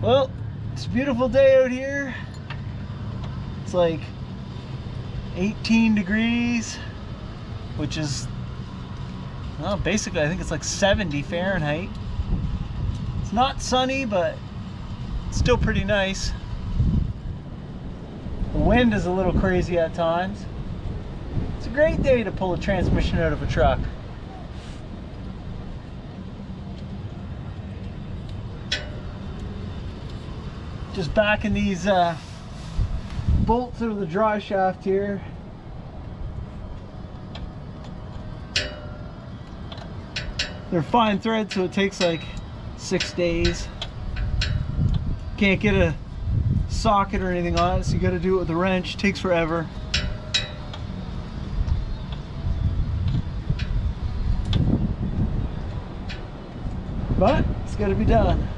Well, it's a beautiful day out here. It's like 18 degrees, which is, well, basically I think it's like 70 Fahrenheit. It's not sunny, but it's still pretty nice. The wind is a little crazy at times. It's a great day to pull a transmission out of a truck. Just backing these bolts out of the dry shaft here. They're fine thread, so it takes like 6 days. Can't get a socket or anything on it, so you got to do it with a wrench. It takes forever. But it's got to be done.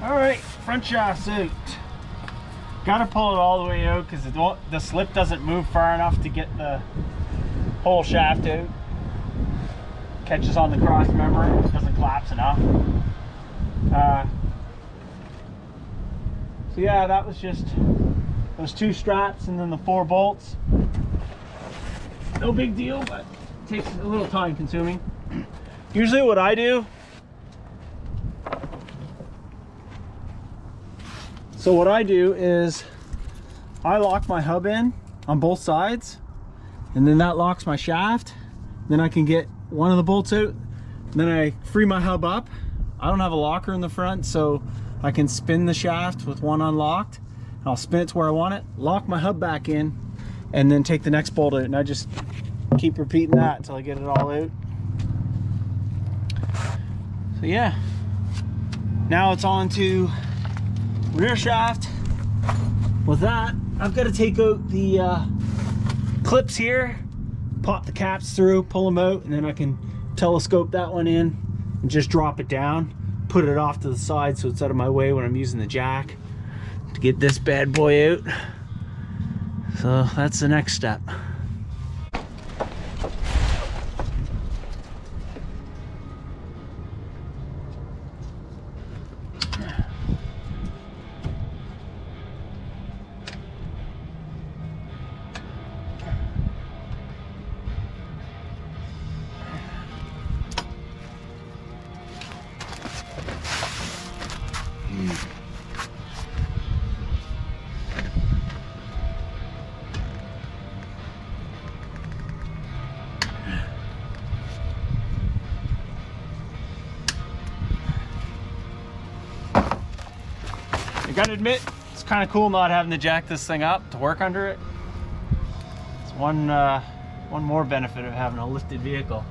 Alright, front shaft's out. Gotta pull it all the way out because the slip doesn't move far enough to get the whole shaft out. Catches on the cross member, it doesn't collapse enough. So yeah, that was just those 2 straps and then the 4 bolts. No big deal, but it takes a little time consuming. Usually what I do, is I lock my hub in on both sides, and then that locks my shaft. Then I can get one of the bolts out, then I free my hub up. I don't have a locker in the front, so I can spin the shaft with one unlocked. I'll spin it to where I want it, lock my hub back in, and then take the next bolt out, and I just keep repeating that until I get it all out. So yeah, now it's on to rear shaft. With that, I've got to take out the clips here, pop the caps through, pull them out, and then I can telescope that one in and just drop it down, put it off to the side so it's out of my way when I'm using the jack to get this bad boy out. So that's the next step. I gotta admit, it's kind of cool not having to jack this thing up to work under it. It's one one more benefit of having a lifted vehicle.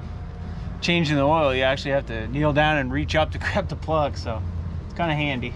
Changing the oil, you actually have to kneel down and reach up to grab the plug, so it's kind of handy.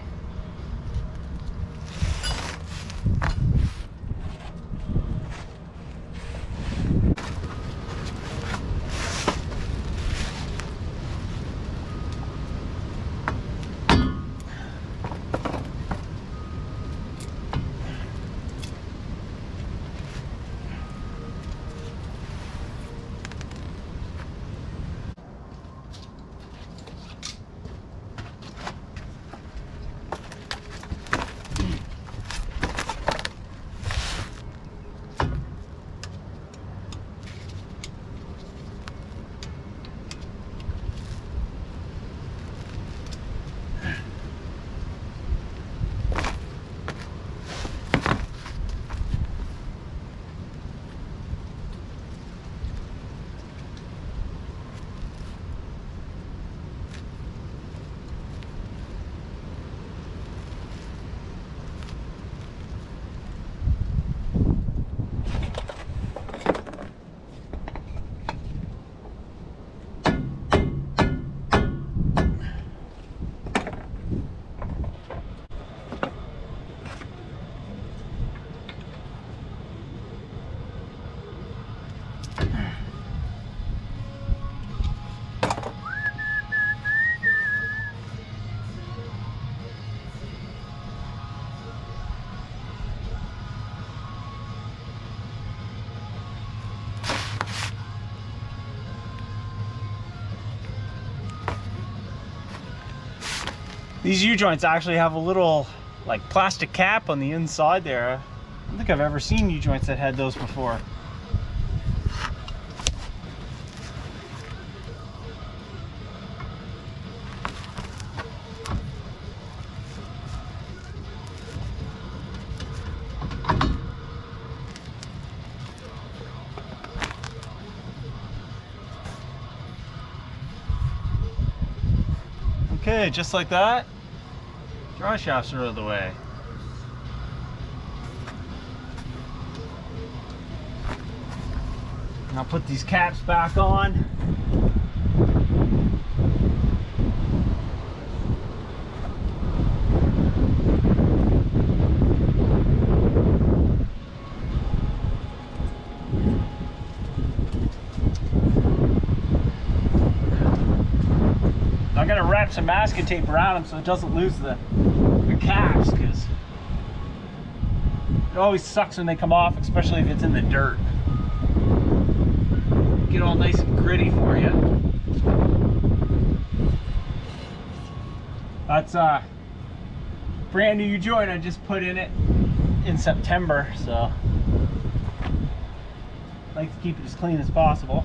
These U-joints actually have a little like plastic cap on the inside there. I don't think I've ever seen U-joints that had those before. Okay, just like that, dry shafts are out of the way. Now put these caps back on. I'm gonna wrap some masking tape around them so it doesn't lose the caps, because it always sucks when they come off, especially if it's in the dirt. Get all nice and gritty for you. That's a brand new joint I just put in it in September, so I like to keep it as clean as possible.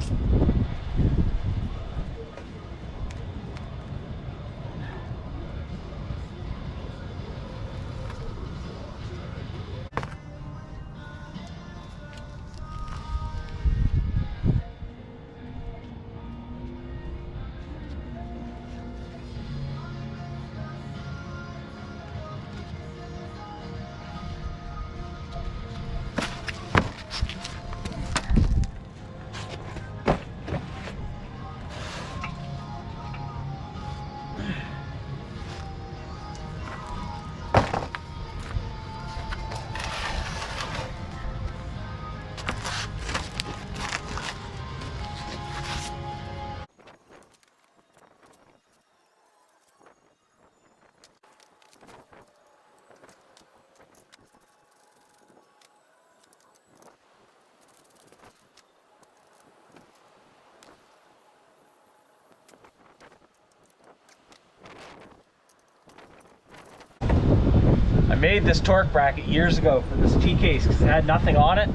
I made this torque bracket years ago for this T-case because it had nothing on it,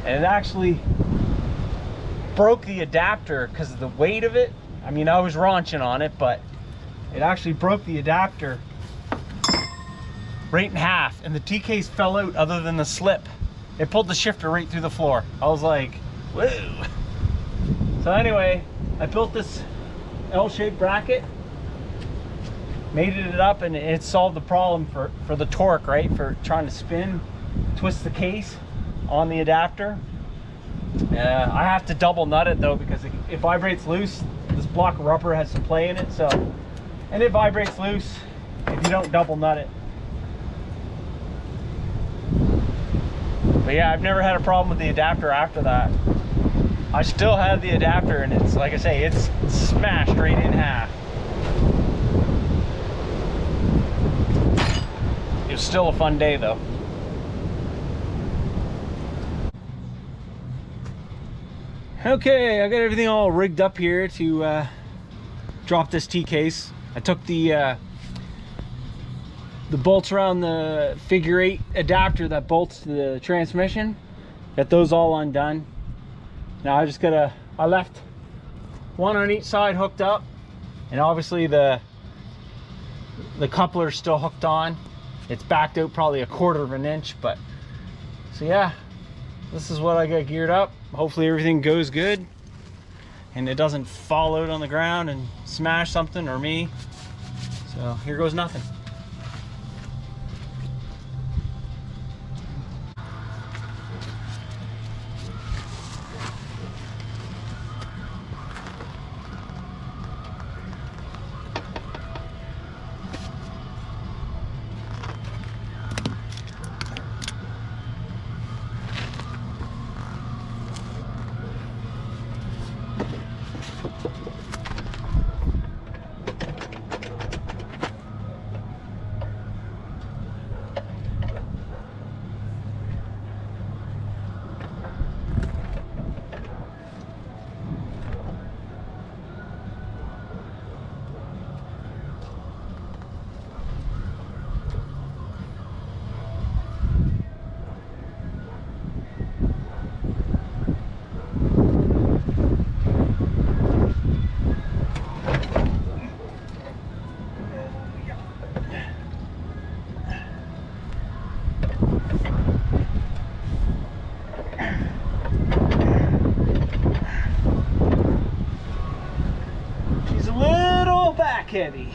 and it actually broke the adapter because of the weight of it. I mean, I was raunching on it, but it actually broke the adapter right in half, and the T-case fell out other than the slip. It pulled the shifter right through the floor. I was like, whoa. So anyway, I built this L-shaped bracket, made it up, and it solved the problem for the torque, right? For trying to spin, twist the case on the adapter. Yeah, I have to double nut it though, because it vibrates loose. This block of rubber has some play in it, so, and it vibrates loose if you don't double nut it. But yeah, I've never had a problem with the adapter after that. I still have the adapter, and it's, like I say, it's smashed right in half. It was still a fun day though. Okay, I got everything all rigged up here to drop this T-case. I took the bolts around the figure 8 adapter that bolts to the transmission. Got those all undone. Now I just gotta, I left one on each side hooked up, and obviously the coupler's still hooked on. It's backed out probably 1/4 of an inch, but so yeah, this is what I got geared up. Hopefully everything goes good and it doesn't fall out on the ground and smash something or me. So here goes nothing. Heavy.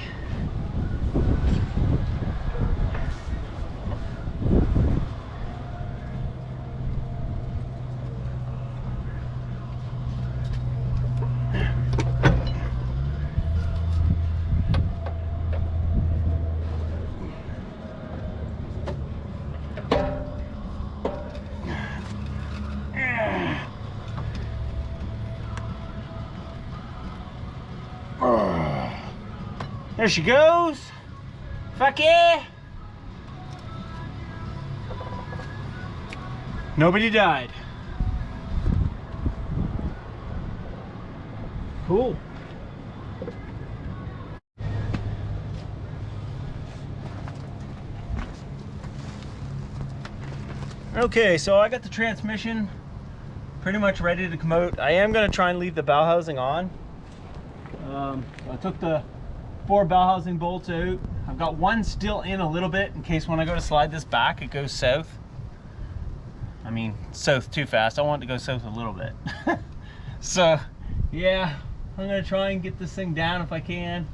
There she goes. Fuck yeah. Nobody died. Cool. Okay, so I got the transmission pretty much ready to come out. I am going to try and leave the bow housing on. I took the 4 bow housing bolts out. I've got one still in a little bit in case when I go to slide this back it goes south. I mean, south too fast. I want it to go south a little bit. So yeah, I'm gonna try and get this thing down if I can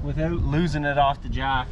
without losing it off the jack.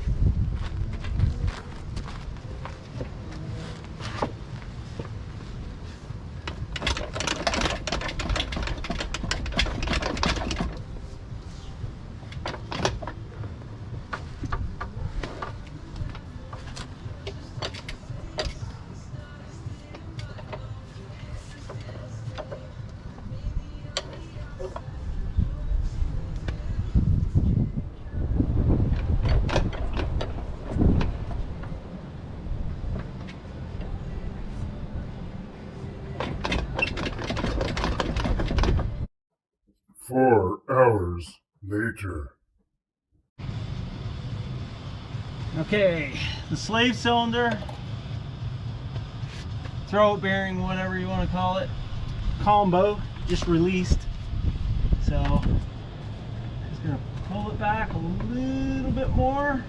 Later. Okay, the slave cylinder, throat bearing, whatever you want to call it, combo just released. So just gonna pull it back a little bit more.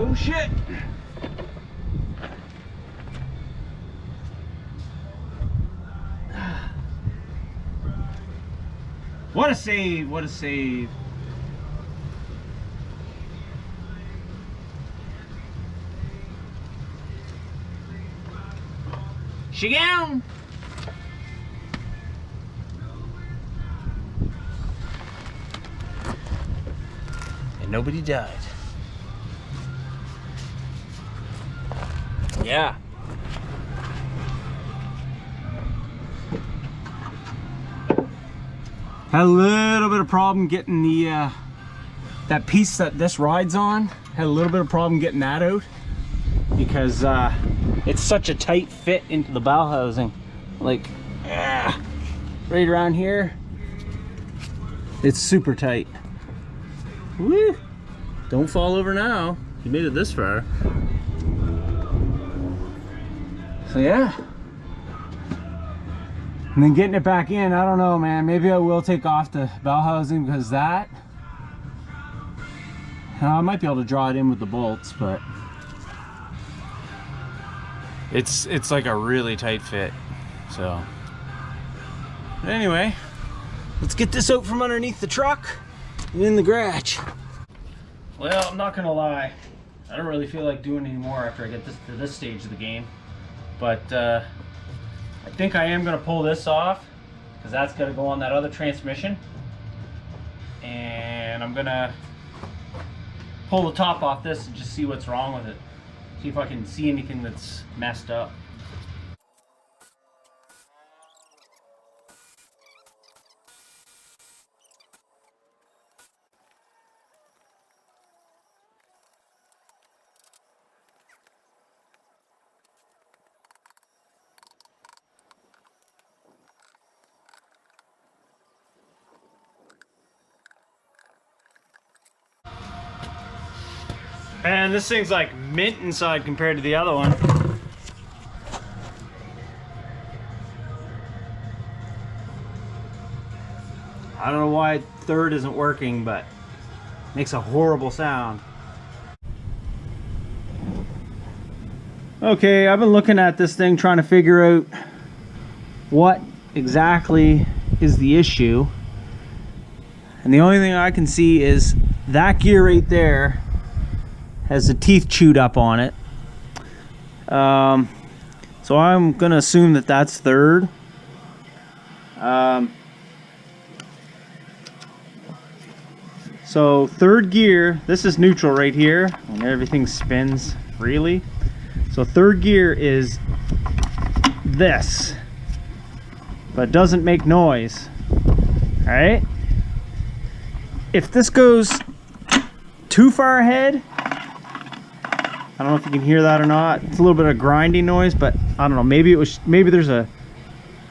Oh shit! What a save, what a save. She down. And nobody died. Yeah. Had a little bit of problem getting the that piece that this rides on. Had a little bit of problem getting that out because it's such a tight fit into the bow housing. Like right around here, it's super tight. Woo! Don't fall over now. You made it this far. So yeah. And then getting it back in, I don't know, man. Maybe I will take off the bow housing because that. I might be able to draw it in with the bolts, but it's like a really tight fit. So but anyway, let's get this out from underneath the truck and in the garage. Well, I'm not gonna lie, I don't really feel like doing any more after I get this to this stage of the game, but I think I am gonna pull this off because that's gonna go on that other transmission, and I'm gonna pull the top off this and just see what's wrong with it. See if I can see anything that's messed up. Man, this thing's like mint inside compared to the other one. I don't know why third isn't working, but it makes a horrible sound. Okay, I've been looking at this thing trying to figure out what exactly is the issue. And the only thing I can see is that gear right there has the teeth chewed up on it. So I'm gonna assume that that's third. So third gear, this is neutral right here, and everything spins freely. So third gear is this, but doesn't make noise. All right. If this goes too far ahead, I don't know if you can hear that or not. It's a little bit of grinding noise, but I don't know. Maybe there's a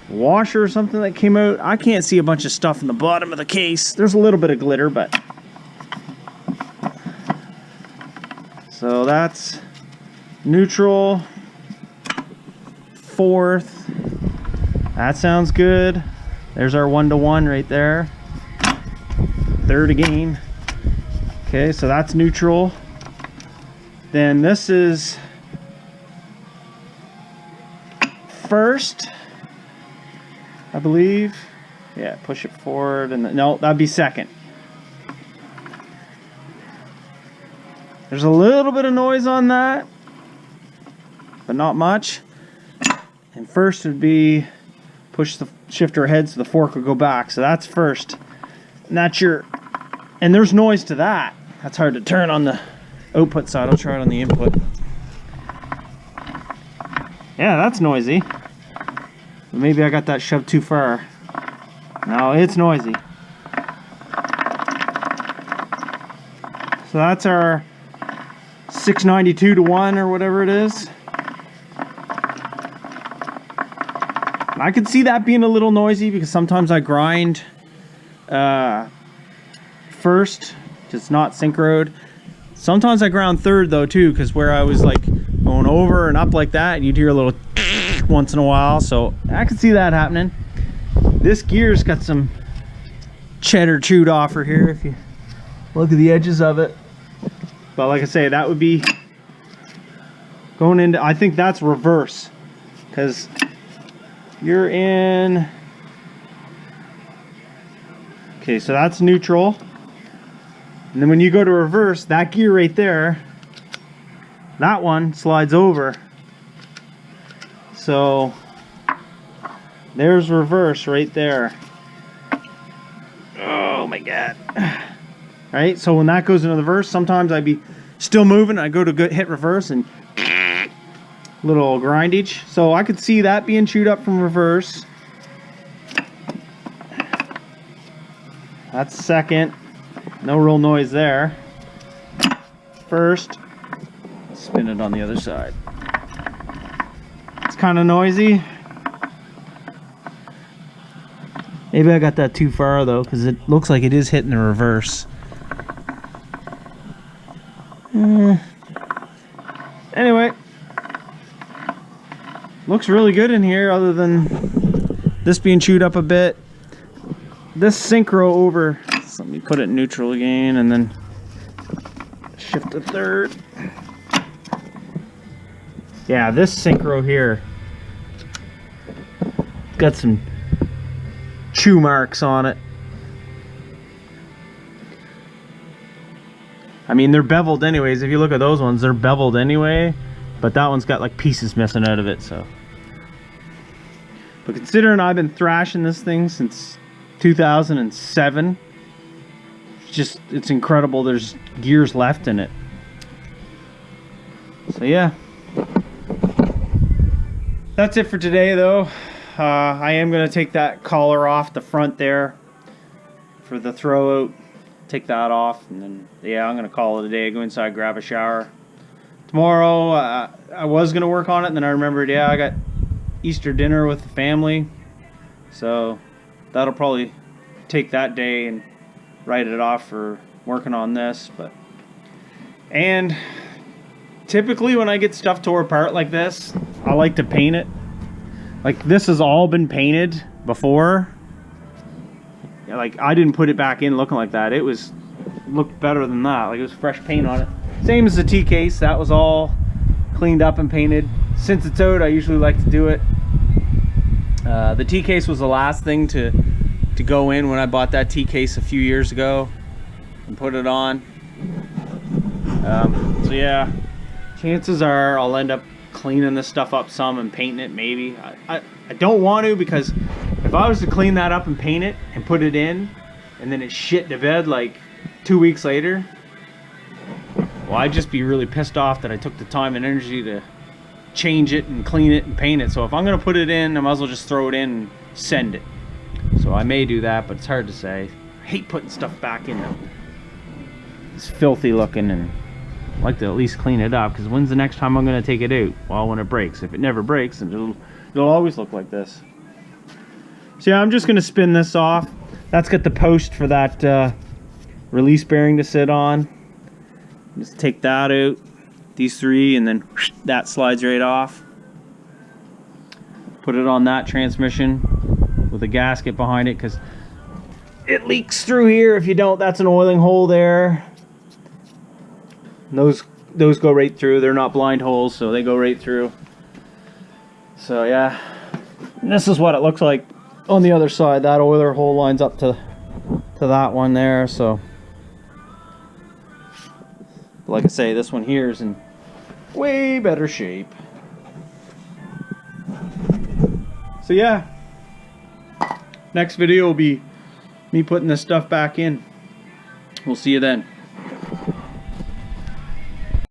washer or something that came out. I can't see a bunch of stuff in the bottom of the case. There's a little bit of glitter, but so that's neutral. Fourth. That sounds good. There's our 1-to-1 right there. Third again. Okay, so that's neutral. Then this is first, I believe. Yeah, push it forward, and no, that'd be second. There's a little bit of noise on that, but not much. And first would be push the shifter ahead so the fork will go back. So that's first. And that's your, and there's noise to that. That's hard to turn on the output side. I'll try it on the input. Yeah, that's noisy. Maybe I got that shoved too far. No, it's noisy. So that's our 692-to-1 or whatever it is. I could see that being a little noisy because sometimes I grind first, it's not synchroed. Sometimes I ground third though too, because where I was like going over and up like that, you'd hear a little once in a while. So I could see that happening. This gear's got some cheddar chewed off her here if you look at the edges of it. But like I say, that would be going into, I think that's reverse, because you're in Okay, so that's neutral. And then when you go to reverse, that gear right there, that one slides over. So there's reverse right there. Oh my God. Right, so when that goes into the reverse, sometimes I'd be still moving, I go to hit reverse and little grindage. So I could see that being chewed up from reverse. That's second. No real noise there. First, spin it on the other side. It's kind of noisy. Maybe I got that too far though, because it looks like it is hitting the reverse. Anyway, looks really good in here other than this being chewed up a bit. This synchro over, so let me put it in neutral again and then shift to third. Yeah, this synchro here got some chew marks on it. I mean, they're beveled anyways. If you look at those ones, they're beveled anyway, but that one's got like pieces missing out of it, so. But considering I've been thrashing this thing since 2007, it's incredible there's gears left in it. So yeah, that's it for today though. I am going to take that collar off the front there for the throw out. Take that off, and then yeah, I'm gonna call it a day. Go inside, grab a shower. Tomorrow I was gonna work on it, and then I remembered, yeah, I got Easter dinner with the family, so that'll probably take that day and write it off for working on this. And typically when I get stuff tore apart like this, I like to paint it. Like this has all been painted before. Like I didn't put it back in looking like that. It looked better than that. Like it was fresh paint on it. Same as the T case. That was all cleaned up and painted. Since it's out, I usually like to do it. The T case was the last thing to go in when I bought that T case a few years ago and put it on. So yeah, chances are I'll end up cleaning this stuff up some and painting it maybe. I don't want to, because if I was to clean that up and paint it and put it in and then it shit to bed like 2 weeks later, well, I'd just be really pissed off that I took the time and energy to change it and clean it and paint it. So if I'm gonna put it in, I might as well just throw it in and send it. So I may do that, but it's hard to say. I hate putting stuff back in them. It's filthy looking, and I like to at least clean it up, because when's the next time I'm gonna take it out? Well, when it breaks. If it never breaks, then it'll always look like this. So yeah, I'm just gonna spin this off. That's got the post for that release bearing to sit on. Just take that out, these three, and then whoosh, that slides right off. Put it on that transmission with a gasket behind it, because it leaks through here. If you don't, that's an oiling hole there. And those go right through. They're not blind holes, so they go right through. So yeah, and this is what it looks like on the other side. That oiler hole lines up to that one there. So like I say, this one here is in way better shape. So yeah, next video will be me putting this stuff back in. We'll see you then.